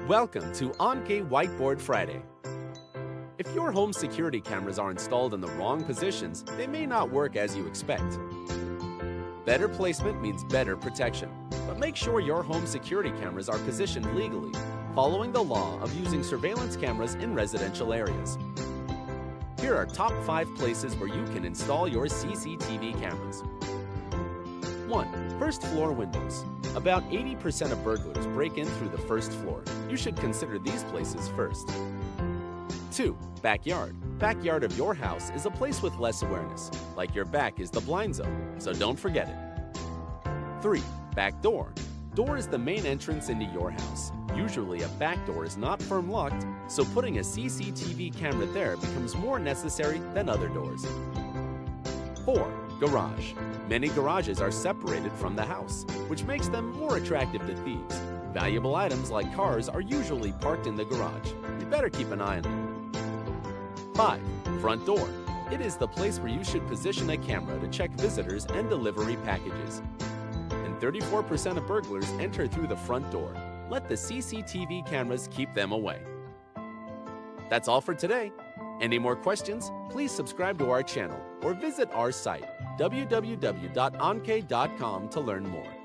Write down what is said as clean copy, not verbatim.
Welcome to OnK Whiteboard Friday. If your home security cameras are installed in the wrong positions, they may not work as you expect. Better placement means better protection, but make sure your home security cameras are positioned legally, following the law of using surveillance cameras in residential areas. Here are top 5 places where you can install your CCTV cameras. 1. First floor windows. About 80% of burglars break in through the first floor. You should consider these places first. 2. Backyard. Backyard of your house is a place with less awareness, like your back is the blind zone, so don't forget it. 3. Back door. Door is the main entrance into your house. Usually a back door is not firm locked, so putting a CCTV camera there becomes more necessary than other doors. 4. Garage. Many garages are separated from the house, which makes them more attractive to thieves. Valuable items like cars are usually parked in the garage. You better keep an eye on them. 5. Front door. It is the place where you should position a camera to check visitors and delivery packages. And 34% of burglars enter through the front door. Let the CCTV cameras keep them away. That's all for today. Any more questions? Please subscribe to our channel or visit our site, www.onk.com, to learn more.